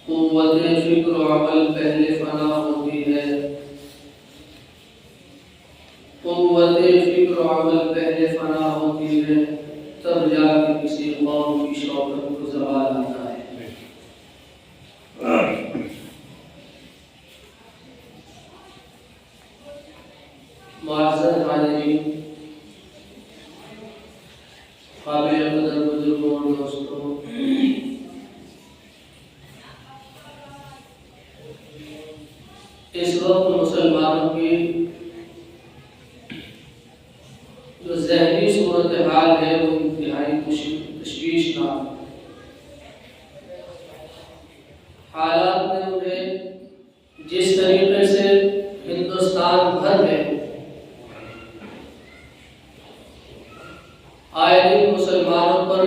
قوت فکر و عمل پہلے فنا ہوتی ہے، قوت فکر و عمل پہلے فنا ہوتی ہے، تب جا کے کسی قوم کی شوکت کو زوال آتا ہے۔ معزز حاضرین، قابل قدر بزرگوں اور دوستوں، اس وقت مسلمانوں کی جو ذہنی صورتحال ہے وہ انتہائی تشویشناک ہے۔ حالات میں انہیں جس طریقے سے ہندوستان بھر میں آئے دن مسلمانوں پر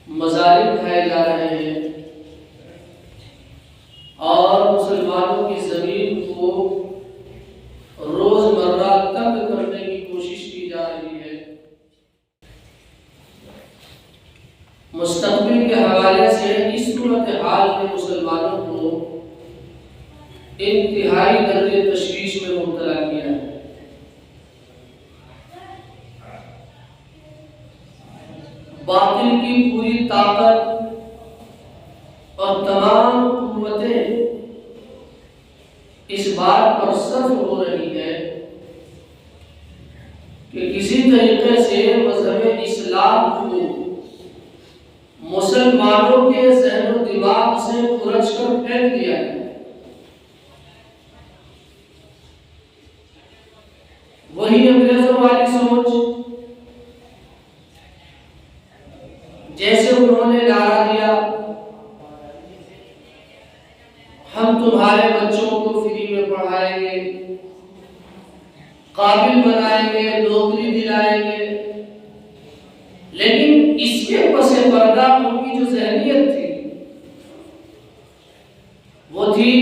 مظالم ڈھائے جا رہے ہیں اور مسلمانوں کی زمین کو روزمرہ تنگ کرنے کی کوشش کی جا رہی ہے، مستقبل کے حوالے سے اس صورتحال میں مسلمانوں کو انتہائی درجے تشویش میں مبتلا کیا ہے۔ باطل کی پوری طاقت اور تمام قوتیں اس بات پر صرف ہو رہی ہے کہ کسی طریقے سے مذہب اسلام کو مسلمانوں کے ذہن و دماغ سے کھرچ کر پھینک دیا ہے۔ وہی انگریزوں والی سوچ، جیسے انہوں نے نعرہ دیا ہم تمہارے بچوں کو فری میں پڑھائیں گے، قابل بنائیں گے، نوکری دلائیں گے، لیکن اس کے پس پردہ ان کی جو ذہنیت تھی وہ تھی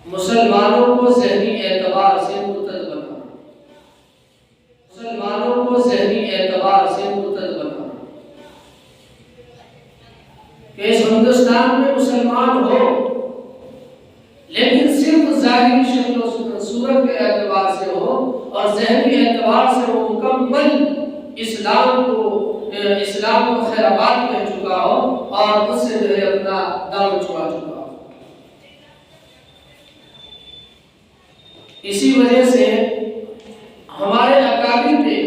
مسلمانوں کو ذہنی اعتبار سے مرتد بنانا، مسلمانوں کو ذہنی اعتبار سے مرتد بنانا، کہ اس ہندوستان میں مسلمان ہو لیکن صرف ظاہری شکل و صورت کے اعتبار سے ہو اور ذہنی اعتبار سے وہ مکمل اسلام کو خیرآباد کہہ چکا ہو اور اس سے جو ہے اپنا دم چھڑا چکا ہو۔ اسی وجہ سے ہمارے اکابر نے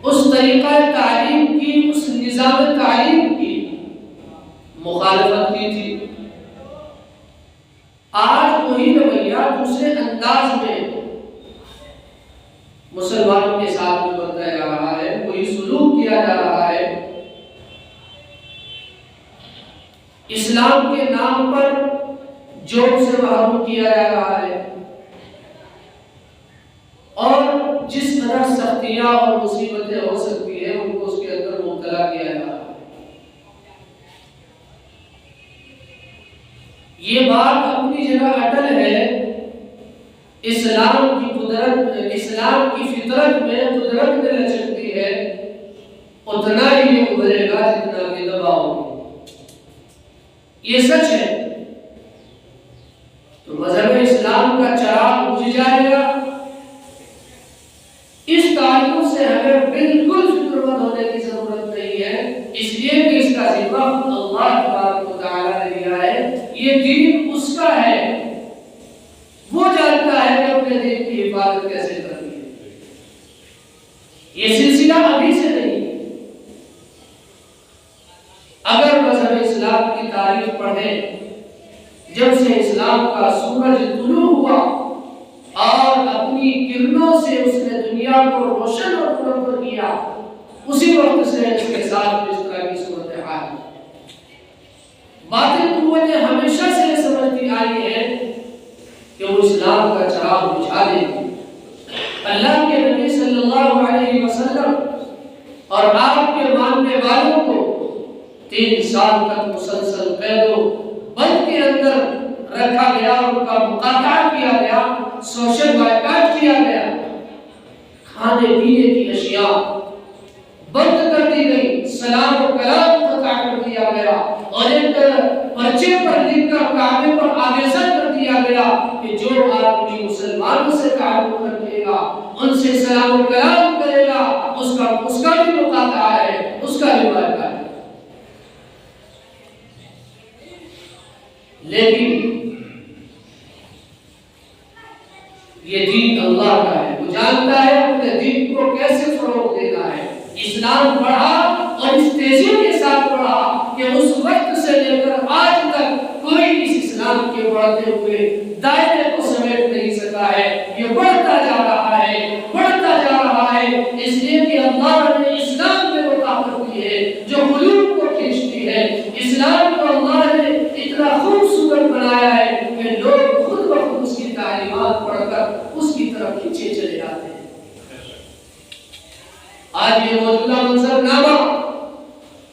اس طریقہ تعلیم کی، اس نظام تعلیم کی مخالفت کی تھی۔ آج وہی رویہ دوسرے انداز میں مسلمانوں کے ساتھ میں برتایا جا رہا ہے، وہی سلوک کیا جا رہا ہے۔ اسلام کے نام پر جوب سے محروم کیا جا رہا ہے اور جس طرح سختیاں اور مصیبتیں ہو سکتی ہیں ان کو اس کے اندر مبتلا کیا جا رہا ہے۔ یہ بات اپنی جگہ اٹل ہے، اسلام کی قدرت، اسلام کی فطرت میں قدرت میں لچکتی ہے، اتنا ہی یہ ابھرے گا جتنا کہ دباؤ گے، یہ سچ ہے۔ تو مذہب اسلام کا چراغ بجھ جائے گا، اس تعلق سے ہمیں بالکل فکر مند ہونے کی ضرورت نہیں ہے، اس لیے کہ اس کا ذمہ اللہ تبارک و تعالیٰ نے لیا ہے، یہ دین اس کا ہے، وہ جانتا ہے کہ اپنے دین کی حفاظت کیسے کرنی ہے۔ یہ سلسلہ ابھی سے نہیں ہے۔ اگر مذہب اسلام کی تاریخ پڑھیں، جب سے اسلام کا سورج طلوع ہوا اور اپنی کرنوں سے اس نے دنیا کو روشن اور منور کیا، اسی وقت سے اس کے ساتھ اس طرح کی صورتحال ہے۔ باطل قوتیں ہمیشہ سے یہ سمجھتی آئی ہے کہ وہ اسلام کا چراغ بجھا دے گی۔ اللہ کے نبی صلی اللہ علیہ وسلم اور آپ کے ماننے والوں کو 3 سال تک مسلسل قید و بند کے اندر رکھا گیا، ان کا مقاطعہ کیا گیا، سوشل بائیکاٹ کیا گیا، کھانے پینے کی اشیاء بند کر دی گئی، سلام و کلام قطع کر دیا گیا، اور ایک پرچے پر لکھ کر کعبے پر آویزن کر دیا گیا کہ جو آدمی مسلمانوں سے تعلق رکھے گا، ان سے سلام و کلام کرے گا، اس کا بھی مقاطع ہے، اس کا بھی معاہدہ ہے۔ لیکن یہ دین اللہ کا ہے، وہ جانتا ہے اپنے دین کو کیسے فروغ دینا ہے۔ اسلام بڑھا اور اس تیزی کے ساتھ بڑھا کہ اس وقت سے لے کر آج تک کوئی اس اسلام کے بڑھتے ہوئے دائرے کو سمیٹ نہیں سکا ہے۔ یہ بڑھتا جا رہا ہے، بڑھتا جا رہا ہے، اس لیے کہ اللہ نے اسلام میں وہ طاقت دی ہے جو قلوب کو کھینچتی ہے۔ اسلام کو اللہ نے اتنا خوبصورت بنایا ہے کہ لوگ خود بخود اس کی تعلیمات پڑھ کر اس کی طرف کھینچے چلے جاتے ہیں۔ آج یہ موجودہ منظر نامہ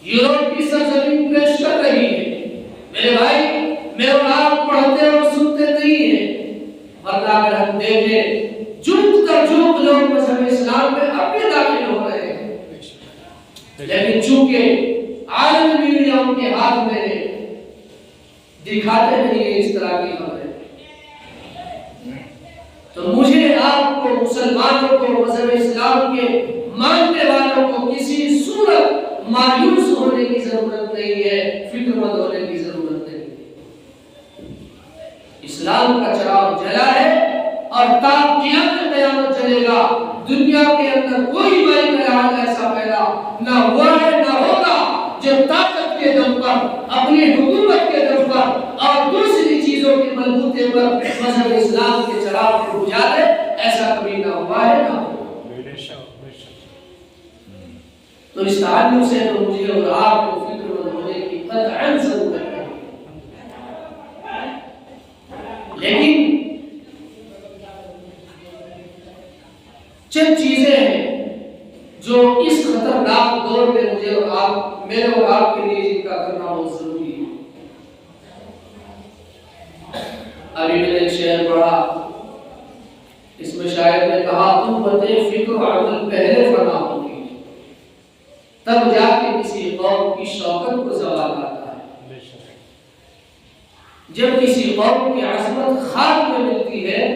یورپ کی سرزمین پیش کر رہی ہے۔ میرے بھائی، میرے اور آپ پڑھتے اور سنتے نہیں ہیں، ورنہ اگر ہم دیکھیں جھوٹ کر جھوٹ لوگ مذہب اسلام میں اپنے داخل ہو رہے ہیں، لیکن چونکہ عالمی میڈیا ان کے ہاتھ میں ہے، دکھاتے نہیں ہیں اس طرح کی خبریں۔ تو مجھے آپ کو، مسلمانوں کو، مذہب اسلام کے ماننے والوں کو کسی صورت مایوس ہونے کی ضرورت نہیں ہے، فکر مند ہونے کی ضرورت نہیں ہے۔ اسلام کا چراغ جلا ہے اور تا قیامت قیامت چلے گا۔ دنیا کے اندر کوئی بڑی خیال ایسا پیدا نہ ہوا ہے نہ ہوگا جو طاقت کے دم پر، اپنی حکومت کے دم پر اور دوسری چیزوں کے بلبوتے پر مذہب اسلام کے چراغ کو بجھا دے۔ ایسا کبھی نہ ہوا ہے نہ ہوگا۔ تو اس تعلق سے تو مجھے اور آپ کو فکر مند ہونے کی قطعاً ضرورت ہے۔ لیکن چند چیزیں ہیں جو اس خطرناک دور میں مجھے اور آپ، میرے اور آپ کے لیے جن کا کرنا بہت ضروری ہے۔ ابھی میں نے ایک شعر پڑھا، اس میں شاعر نے کہا امت فکر و عمل پہلے فنا ہوگی، تب جا کے کسی قوم کی شوکت کو زوال آتا ہے۔ جب کسی قوم کی عظمت خاک میں ملتی ہے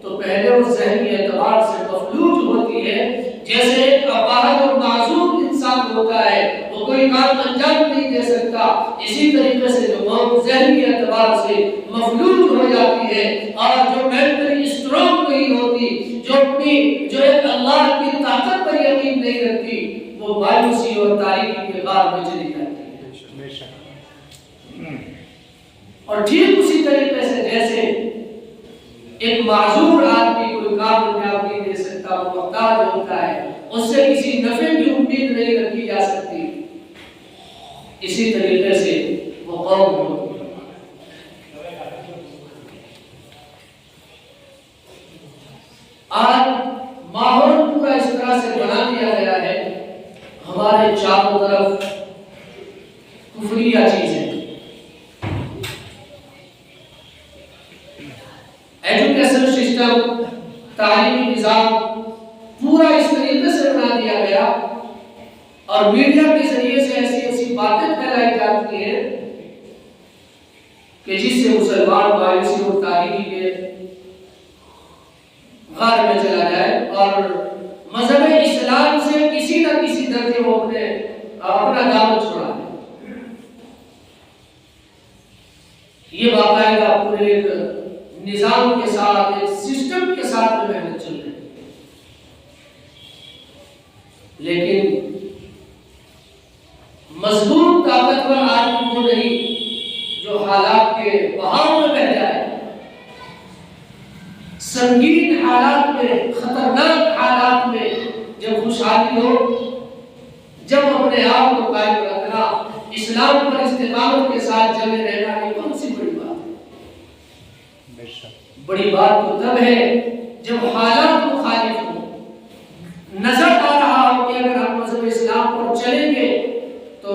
تو پہلے وہ ذہنی اعتبار سے مفلوج ہوتی ہے۔ جیسے ایک اپاہج اور معذور انسان ہوتا ہے، وہ کوئی کام انجام نہیں دے سکتا، اسی طریقے سے جو قوم ذہنی اعتبار سے مفلوج ہو جاتی ہے اور جو مینٹلی اسٹرانگ نہیں ہوتی، جو ایک اللہ کی طاقت پر یقین نہیں رکھتی، وہ مایوسی اور تاریکی کے غار میں چلی جاتی ہے۔ اور ٹھیک اسی طریقے سے جیسے ایک معذور آدمی کوئی کام انجام نہیں دے سکتا، وہ محتاج ہوتا ہے، اس سے کسی نفع کی امید نہیں رکھی جا سکتی، اسی طریقے سے وہ قوم ہوتی ہے۔ آج ماحول پورا اس طرح سے بنا دیا گیا ہے، ہمارے چاروں طرف کفریہ چیزیں، ایجوکیشن سسٹم، تعلیمی نظام پورا اس طریقے سے بنا دیا گیا اور میڈیا کے ذریعے سے ایسی ایسی باتیں پھیلائی جاتی ہیں کہ جس سے مسلمان مایوسی اور تاریکی کے غار میں چلا جائے اور مذہب اسلام سے کسی نہ کسی درجے وہ اپنا دامن چھوڑا ہے۔ یہ باقاعدہ پورے ایک نظام کے ساتھ، ایک سسٹم کے ساتھ میں محنت چل رہی ہے، لیکن مضبوط طاقتور آدمی وہ نہیں جو حالات کے بہاؤ میں بہہ جائے، سنگین حالات میں، خطرناک حالات میں جب خوشحالی ہو، جب اپنے آپ کو قائم رکھنا، اسلام پر استقامت کے ساتھ جمے رہنا، یہ کون سی بڑی بات ہے؟ بڑی بات تو تب ہے جب حالات مخالف ہوں، نظر آ رہا ہو کہ اگر ہم مذہب اسلام پر چلیں گے تو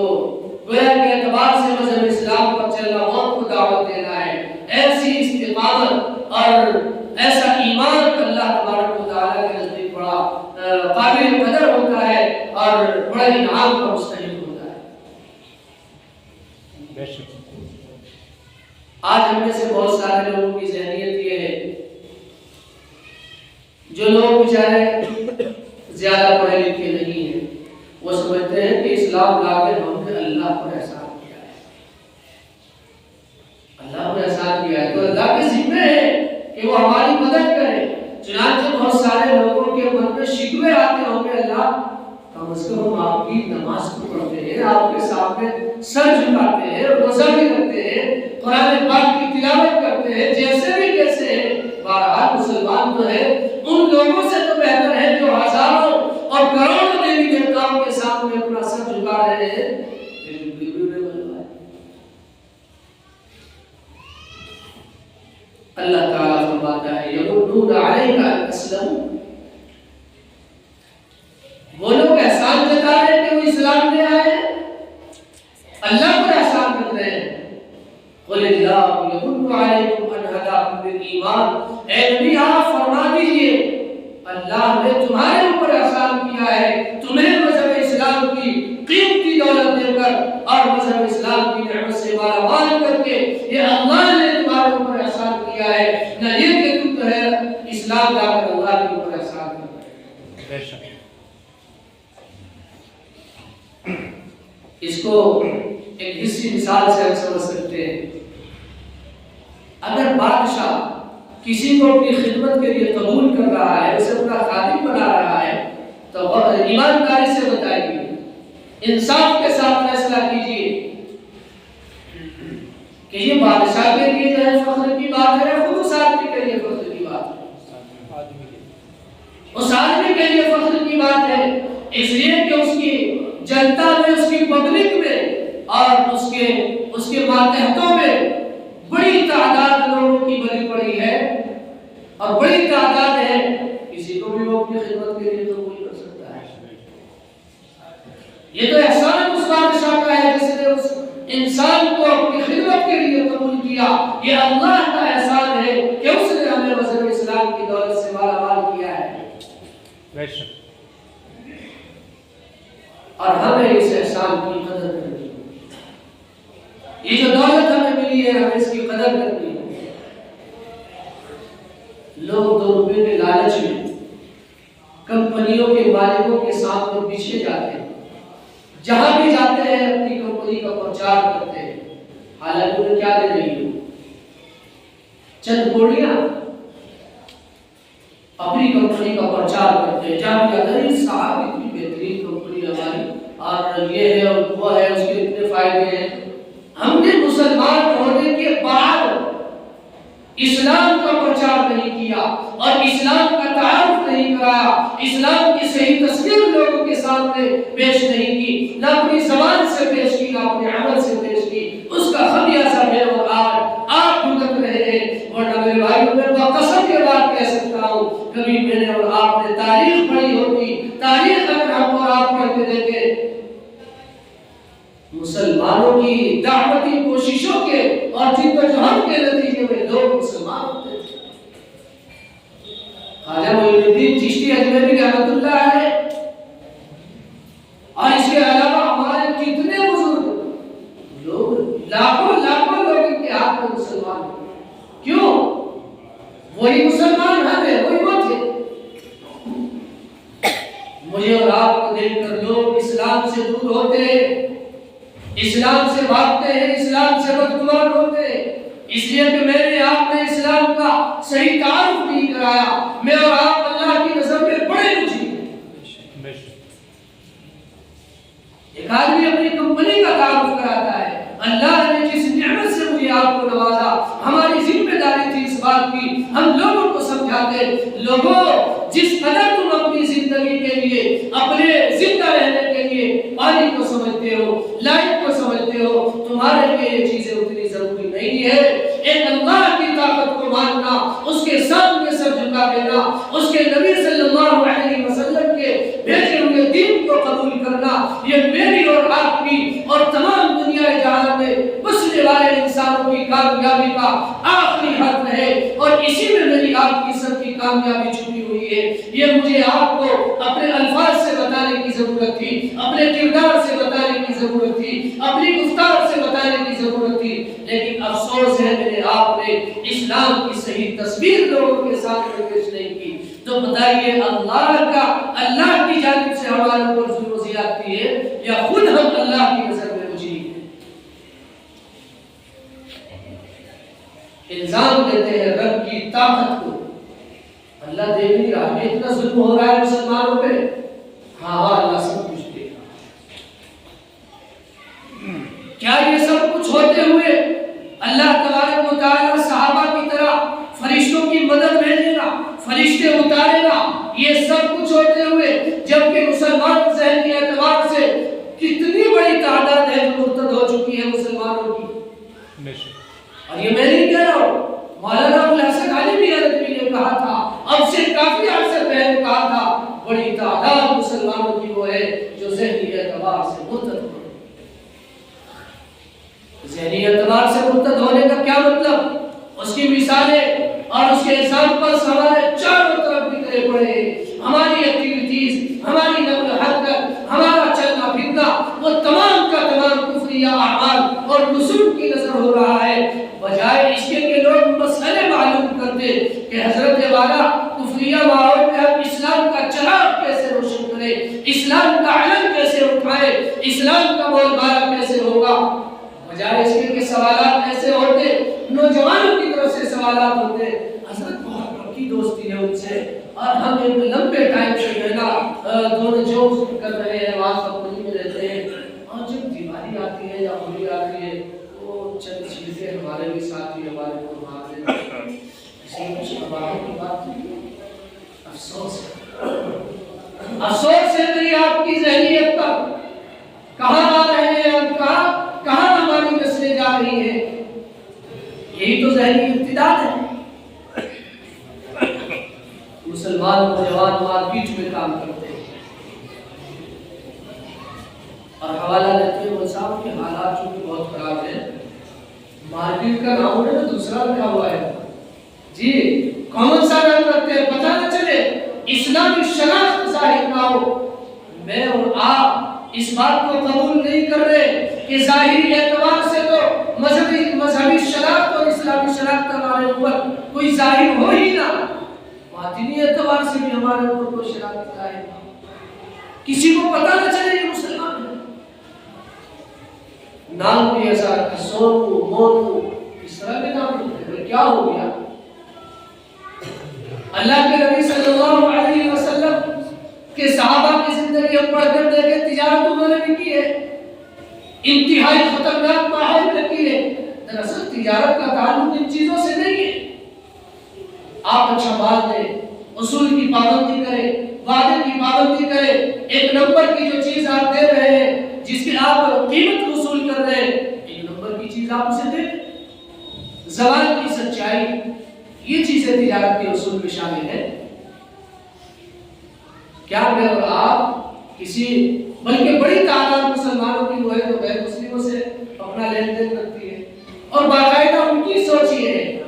گویا کے اعتبار سے مذہب اسلام پر چلنا موت کو دعوت دینا ہے۔ ایسی استقامت اور ایسا ایمان اللہ تبارک و تعالیٰ کے نزدیک بڑا قابل قدر ہوتا ہے، اور بڑے انعام کا مستحق ہوتا ہے۔ آج ہم میں سے بہت سارے لوگوں کی ذہنیت یہ ہے، جو لوگ بیچارے زیادہ پڑھے لکھے نہیں ہیں، وہ سمجھتے ہیں کہ اسلام لا کے ہم نے اللہ پر احسان کیا ہے، اللہ پر احسان کیا ہے تو اللہ کے ذمہ ہے کہ وہ ہماری مدد کرے۔ چنانچہ بہت سارے لوگوں کے من میں شکوے آتے ہوں گے، اللہ کم از کم آپ کی نماز کو پڑھتے ہیں، آپ کے سامنے سر جھکاتے ہیں، روزہ بھی کرتے ہیں، قرآن پاک کی تلاوت کرتے ہیں، جیسے بھی کیسے ہیں، بہرحال مسلمان تو ہے، ان لوگوں سے تو بہتر ہے جو ہزاروں اور کروڑوں دیوی دیوتاؤں کے سامنے اپنا سر جھکا رہے ہیں۔ اللہ تعالیٰ فرماتا ہے یمنون علیک ان اسلموا، وہ لوگ احسان جتا رہے ہیں کہ وہ اسلام لے آئے ہیں، اللہ پر احسان کر رہے ہیں۔ قل اللہ یمن علیکم ان ہداکم للایمان، اے نبی آپ فرما دیجئے اللہ نے تمہارے اوپر احسان کیا ہے، تمہیں مذہب اسلام کی قیمتی دولت دے کر اور مذہب اسلام کی نعمت سے مالا مال کر کے، یہ اللہ نے تمہارے اوپر احسان کیا ہے، نہ یہ کہ تم تو ہے اسلام لا کر اللہ کے اوپر احسان کر رہے ہیں۔ اس کو ایک حصی مثال سے ہم سمجھ سکتے ہیں۔ اگر بادشاہ کسی کو اپنی خدمت کے لیے قبول کر رہا ہے، اسے اپنا خادم بنا رہا ہے، تو ایمانداری سے بتائیے، انصاف کے ساتھ فیصلہ کیجیے کہ یہ بادشاہ کے لیے جو ہے فخر کی بات ہے، خود اس آدمی کے لیے فخر کی بات ہے، اس آدمی کے لیے فخر کی بات ہے، اس لیے کہ اس کی جنتا میں، اس کی پبلک میں اور اس کے ماتحتوں میں بڑی تعداد لوگوں کی بلی پڑی ہے اور بڑی تعداد ہے، کسی کو بھی وہ اپنی خدمت کے لیے قبول کر سکتا ہے۔ یہ تو احسان اس بادشاہ کا ہے جس نے اس انسان کو اپنی خدمت کے لیے قبول کیا، یہ اللہ کا احسان ہے کہ اس نے ہمیں مذہب اسلام کی دولت سے مالا مال کیا ہے، اور ہمیں اس احسان کی قدر کرنی ہے۔ یہ جو دولت ہمیں ملی ہے ہمیں اس کی قدر کرنی ہے۔ لوگ 2 روپے کے لالچ میں کمپنیوں کے مالکوں کے سامنے پیچھے جاتے ہیں، جہاں بھی جاتے ہیں اپنی کمپنی کا پرچار کرتے ہیں، حالانکہ انہیں کیا دے رہی ہو؟ چند کوڑیاں اپنی کمپنی کا پرچار کرتے ہیں، جہاں بھی جاتے ہیں صاحب اتنی بہترین کمپنی ہماری اور یہ ہے اور وہ ہے، اس کے اتنے فائدے ہیں۔ ہم نے مسلمان ہونے کے بعد اسلام کا پرچار نہیں کیا اور اسلام کا تعارف نہیں کرایا، اسلام کی صحیح تصویر لوگوں کے سامنے پیش نہیں کی، نہ اپنی زبان سے پیش کی، نہ اپنے عمل سے پیش کی، اس کا خمیازہ ہے اور آج آپ بھگت رہے ہیں۔ ورنہ میرے بھائیوں میں قسم کے بات کہہ سکتا ہوں، کبھی میں نے اور آپ نے تاریخ پڑھی ہوتی، تاریخ اگر ہم اور آپ پڑھ کے دیکھیں، مسلمانوں کی دعوتی کوششوں کے اور جدوجہد کے نتیجے میں لوگ مسلمان ہوتے تھے۔ خواجہ معین الدین چشتی اجمیری رحمۃ اللہ علیہ اور اس کے علاوہ ہمارے کتنے بزرگ لوگ، لاکھوں لوگ ان کے ہاتھ میں مسلمان ہوئے۔ کیوں؟ وہی مسلمان ہیں، وہی وہ تھے۔ مجھے اور آپ کو دیکھ کر لوگ اسلام سے دور ہوتے ہیں، اسلام سے بھاگتے ہیں، اسلام سے بدگمان ہوتے ہیں، اس لیے کہ میں نے آپ نے اسلام کا صحیح تعارف نہیں کرایا۔ میں اور آپ اللہ کی نظر میں بڑے مجرم ہیں۔ ایک آدمی اپنی کمپنی کا تعارف کراتا ہے، اللہ نے جس نعمت سے مجھے آپ کو نوازا، ہماری ذمہ داری تھی اس بات کی ہم لوگوں کو سمجھاتے، لوگوں جس قدر تم اپنی زندگی کے لیے، اپنے زندہ رہنے کے لیے پانی کو سمجھتے ہو، لائٹ کو سمجھتے ہو، تمہارے لیے یہ چیزیں اتنی ضروری نہیں ہے۔ ایک اللہ کی طاقت کو ماننا، اس کے سامنے سر جھکا دینا، اس کے نبی صلی اللہ علیہ وسلم کے بھیجے ہوئے دین کو قبول کرنا، یہ میری اور آپ کی اور تمام دنیا جہان میں بسنے والے انسانوں کی کامیابی کا آخری حد ہے۔ اور اسی میں میری آپ کی سب کی کامیابی چھپی ہوئی ہے۔ یہ مجھے آپ کو اپنے الفاظ سے بتانے کی ضرورت تھی، اپنے کردار سے بتانے کی ضرورت تھی، اپنی گفتار سے بتانے کی ضرورت تھی، لیکن افسوس ہے میرے آپ نے اسلام کی صحیح تصویر لوگوں کے سامنے پیش نہیں کی۔ تو بتائیے اللہ کی جانب سے ہمارے اوپر ظلم و زیادتی ہے یا خود ہم اللہ کی نظر میں مجرم ہیں؟ الزام دیتے ہیں رب کی طاقت کو، اللہ دیکھ نہیں رہا ہے اتنا ظلم ہو رہا ہے مسلمانوں پہ؟ ہاں اللہ سب کچھ دیکھ رہا ہے۔ کیا یہ سب کچھ ہوتے ہوئے اللہ تبارک و تعالی صحابہ کی طرح فرشتوں کی مدد بھیجے گا، فرشتے اتارے گا؟ یہ سب کچھ ہوتے ہوئے جبکہ مسلمان ذہنی اعتبار سے کتنی بڑی تعداد ہے جو مرتد ہو چکی ہے مسلمانوں کی، اور یہ میں نہیں کہہ رہا ہوں، مولانا ابوالحسن علی بھی نے کہا تھا، اب سے کافی عرصے پہلے کہا تھا، بڑی تعداد مسلمانوں کی وہ ہے جو ذہنی اعتبار سے مرتد ہو۔ ذہنی اعتبار سے مرتد ہونے کا کیا مطلب؟ اس کی مثالیں اور اس کے ایگزامپلز ہمارے چاروں طرف بکھرے پڑے ہیں۔ ہماری ایکٹیویٹیز، ہماری نقل و حرکت، ہمارا چلنا پھرنا، وہ تمام کا تمام کفریہ اعمال اور رسوم کی نظر ہو رہا ہے، بجائے اس کے کہ لوگ مسئلے معلوم کرتے کہ حضرت والا کفریہ ماحول میں ہم اسلام کا چراغ کیسے روشن کریں، اسلام کا علم کیسے اٹھائیں، اسلام کا بول بالا کیسے ہوگا، بجائے اس کے کہ سوالات ایسے ہوتے، نوجوانوں کی طرف سے سوالات ہوتے، حضرت بہت پکی دوستی ہے ان سے، اور ہم ایک لمبے ٹائم سے جو ہے نا دونوں جوکس کر رہے ہیں، وہاں کمپنی میں رہتے ہیں، اور جب دیوالی آتی ہے یا ہولی آتی ہے تو چند چیزیں ہمارے بھی ساتھ ہی ہمارے کو مار دیتے ہیں، اس لیے کچھ اباہوں کی بات نہیں۔ افسوس ہے میری آپ کی ذہنیت پر، کہاں آ رہے ہیں ہم، کہاں ہماری نسلیں جا رہی ہیں؟ یہی تو ذہنی ارتداد ہے۔ مسلمان نوجوان مار پیٹ میں کام کرتے ہیں اور حوالہ دیتے ہیں صاحب کے حالات چونکہ بہت خراب ہیں، مارکیٹ کا نام انہوں نے دوسرا رکھا ہوا ہے جی، کون سا نام رکھتے ہیں پتہ نہ چلے، اسلامی شناخت ظاہر نہ ہو۔ میں اور آپ اس بات کو قبول نہیں کر رہے کہ ظاہری اعتبار سے تو مذہبی شناخت اور اسلامی شناخت ہمارے اوپر کوئی ظاہر ہو ہی نہ، باطنی اعتبار سے بھی ہمارے اوپر کوئی شناخت ظاہر نہ، کسی کو پتہ نہ چلے یہ مسلمان ہے۔ نام بھی ایسا رکھا، سونو مونو، اس طرح کے نام رکھتے ہیں، کیا ہو گیا؟ اللہ کے نبی صلی اللہ علیہ وسلم کہ صحابہ کی زندگی ہم پڑھ کر دیکھیں، تجارت انہوں نے بھی کی ہے، انتہائی خطرناک ماحول میں کی ہے۔ دراصل تجارت کا تعلق ان چیزوں سے نہیں ہے، آپ اچھا مال دیں، اصول کی پابندی کریں، وعدے کی پابندی کریں، ایک نمبر کی جو چیز آپ دے رہے ہیں، جس کی آپ قیمت وصول کر رہے ہیں، ایک نمبر کی چیز آپ اسے دیں، زبان کی سچائی، یہ چیزیں تجارت کے اصول میں شامل ہیں۔ کیا میں اور آپ کسی بلکہ بڑی تعداد مسلمانوں کی وہ ہے جو غیر مسلموں سے اپنا لین دین کرتی ہے اور باقاعدہ ان کی سوچ یہ ہے،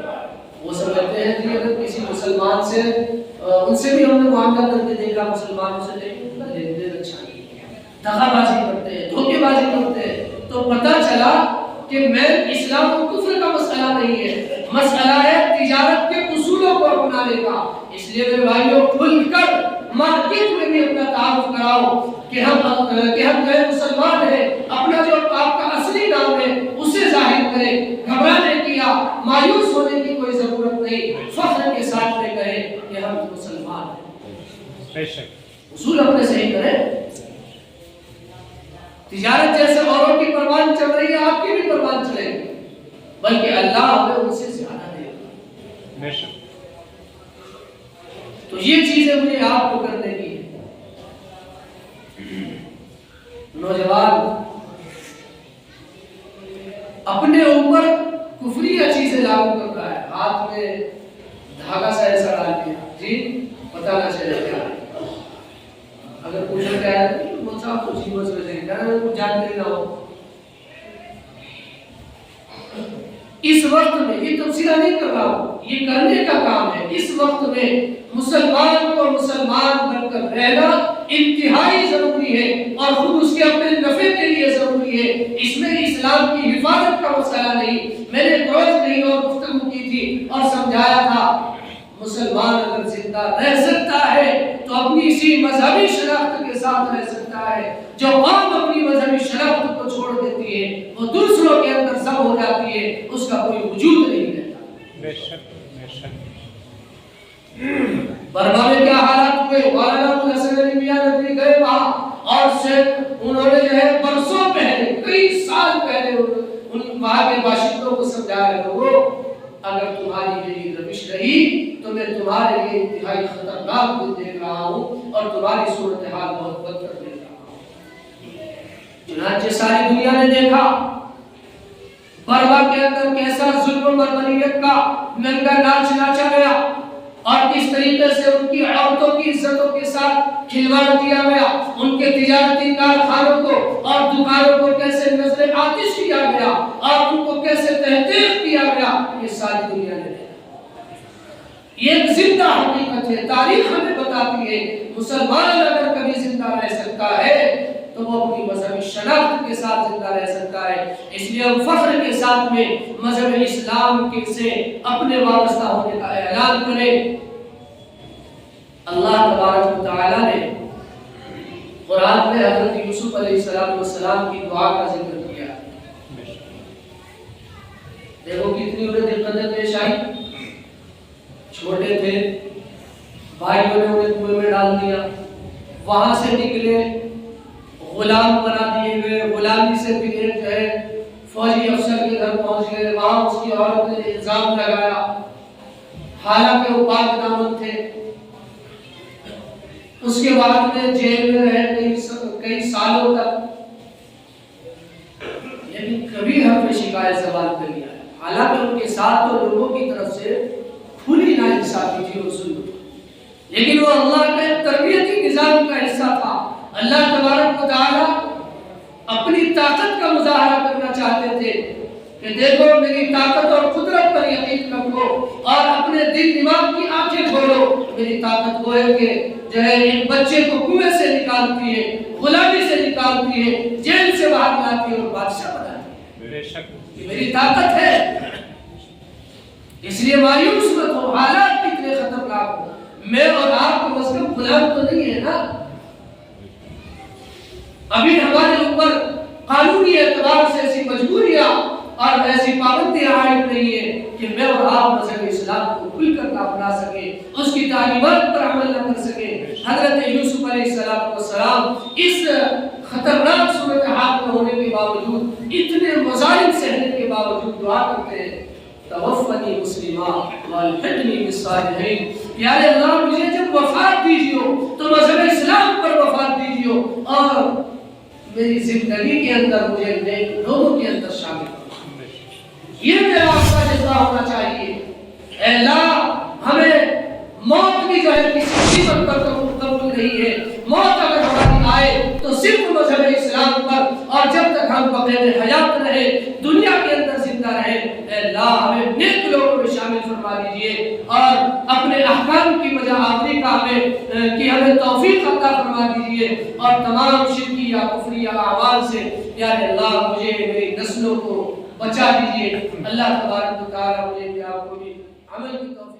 وہ سمجھتے ہیں کہ اگر کسی مسلمان سے ان سے بھی ہم نے معاملہ کر کے دیکھا مسلمانوں سے، لیکن ان کا لین دین اچھا نہیں ہے، دغا بازی کرتے ہیں، دھوکے بازی کرتے ہیں، تو پتہ چلا کہ میں اسلام و کفر کا مسئلہ نہیں ہے، مسئلہ ہے تجارت کے اصولوں کو اپنانے کا۔ اس لیے میرے بھائیوں کھل کر مارکیٹ میں بھی اپنا تعارف کراؤ کہ ہم غیر مسلمان ہیں، اپنا جو آپ کا اصلی نام ہے اسے ظاہر کریں، گھبرانے کی یا مایوس ہونے کی کوئی ضرورت نہیں، فخر کے ساتھ میں کہیں کہ ہم مسلمان ہیں، اصول اپنے صحیح کریں۔ تجارت جیسے اوروں کی پروان چل رہی ہے، آپ کی بھی پروان چلے گی، بلکہ اللہ ہمیں ان سے زیادہ دے گا۔ تو یہ چیزیں مجھے آپ کو کرنے کی ہے۔ نوجوان اپنے اوپر کفریہ چیزیں لاگو کر رہا ہے، ہاتھ میں دھاگا سا ایسا ڈال دیا جی پتہ نہ چلے کیا ہے، اگر پوچھا کیا ہے وہ صاحب کچھ ہی بس وجہ کیا ہے وہ جانتے نہ ہو۔ اس وقت میں یہ تفصیلہ نہیں کر رہا ہوں، یہ کرنے کا کام ہے۔ اس وقت میں مسلمان کو مسلمان بن کر رہنا انتہائی ضروری ہے اور خود اس کے اپنے نفع کے لیے ضروری ہے۔ اس میں اسلام کی حفاظت کا مسئلہ نہیں۔ میں نے روز نہیں اور گفتگو کی تھی اور سمجھایا تھا مسلمان اگر زندہ رہ سکتا ہے تو اپنی اسی مذہبی شناخت کے ساتھ رہ سکتا ہے۔ جو قوم اپنی مذہبی شناخت کو چھوڑ دیتی ہے وہ دوسروں کے اندر ضم ہو جاتی ہے، اس کا کوئی وجود نہیں رہتا۔ بے شک بے شک۔ برما میں کیا حالات ہوئے؟ مولانا حسن علی میاں ندوی گئے وہاں اور سے انہوں نے جو ہے برسوں پہلے، کئی سال پہلے ان وہاں کے باشندوں کو سمجھایا، لوگوں اگر تمہاری یہ روش رہی تو میں تمہارے لیے انتہائی خطرناک دن دیکھ رہا ہوں اور تمہاری صورتحال بہت بدتر دیکھ رہا ہوں۔ چنانچہ ساری دنیا نے دیکھا برما کے اندر کیسا ظلم و بربریت کا ننگا ناچ ناچا گیا اور کس طریقے سے ان کی عورتوں کی عزتوں کے ساتھ کھلواڑ کیا گیا، ان کے تجارتی کارخانوں کو اور دکانوں کو کیسے نظر آتش کیا گیا اور ان کو کیسے تحقیر کیا گیا، یہ ساری دنیا نے دیکھا۔ یہ ایک زندہ حقیقت ہے، تاریخ ہمیں بتاتی ہے۔ مسلمان اگر کبھی زندہ رہ سکتا ہے تو وہ اپنی مذہبی شناخت کے ساتھ زندہ رہ سکتا ہے۔ اس لیے ہم فخر کے ساتھ میں مذہب اسلام کے سے اپنے وابستہ ہونے کا اعلان کریں۔ اللہ تبارک و تعالی نے قرآن میں حضرت یوسف علیہ السلام کی دعا کا ذکر کیا۔ دیکھو کتنی انہیں دقتیں پیش آئی، چھوٹے تھے، بھائیوں نے انہیں کنویں میں ڈال دیا، وہاں سے نکلے غلام بنا دیے گئے، غلامی سے پھر ایک جو ہے فوجی افسر کے گھر پہنچ گئے، وہاں اس کی عورت نے الزام لگایا، حالانکہ وہ پاک دامن تھے۔ اس کے بعد میں جیل میں رہے کئی سالوں تک، لیکن کبھی حرف شکایت زبان پہ نہیں آیا، حالانکہ ان کے ساتھ تو لوگوں کی طرف سے کھلی ناانصافی تھی اور ظلم تھا، لیکن وہ اللہ کا ایک تربیتی نظام کا حصہ تھا۔ اللہ تبارک و تعالی اپنی طاقت کا مظاہرہ کرنا چاہتے تھے کہ دیکھو میری طاقت اور قدرت پر یقین رکھو اور اپنے دل دماغ کی آنکھیں کھولو۔ میری طاقت وہ ہے کہ جو ہے ایک بچے کو کنویں سے نکالتی ہے، غلامی سے نکالتی ہے، جیل سے باہر لاتی ہے اور بادشاہ بناتی ہے۔ بے شک یہ میری طاقت ہے۔ اس لیے مایوس مت ہو، حالات کتنے خطرناک ہو، میں اور آپ کو مذہب غلام تو نہیں ہے نا۔ ابھی ہمارے اوپر قانونی اعتبار سے ایسی مجبوریاں اور ایسی پابندیاں عائد نہیں ہے کہ میں اور آپ مذہب اسلام کو کھل کر نہ اپنا سکے، اس کی تعلیمات پر عمل نہ کر سکے۔ حضرت یوسف علیہ السلام اس خطرناک صورتحال میں ہونے کے باوجود، اتنے مظالم سہنے کے باوجود دعا کرتے ہیں، توفنی مسلمہ والحقنی بالصالحین۔ پیارے اللہ مجھے جب وفات دیجیے تو مذہب اسلام پر وفات دیجیے اور میری زندگی کے اندر مجھے نیک لوگوں کے اندر شامل کرو۔ یہ میرا آپ کا جذبہ ہونا چاہیے۔ اے اللہ ہمیں موت بھی جو ہے کسی قیمت پر قبول نہیں ہے، موت اگر ہماری آئے تو صرف مذہب اسلام پر، اور جب تک ہم بقید حیات رہے، دنیا کے اندر زندہ رہے، اے اللہ ہمیں نیک لوگوں میں شامل فرما دیجئے اور اپنے احکام کی وجہ آخری کا ہمیں توفیق عطا فرما دیجئے اور تمام شرکی یا کفری یا اعمال سے یا اللہ مجھے میری نسلوں کو بچا دیجئے۔ اللہ تبارک و تعالی مجھے بھی آپ کو بھی عمل کی توفیق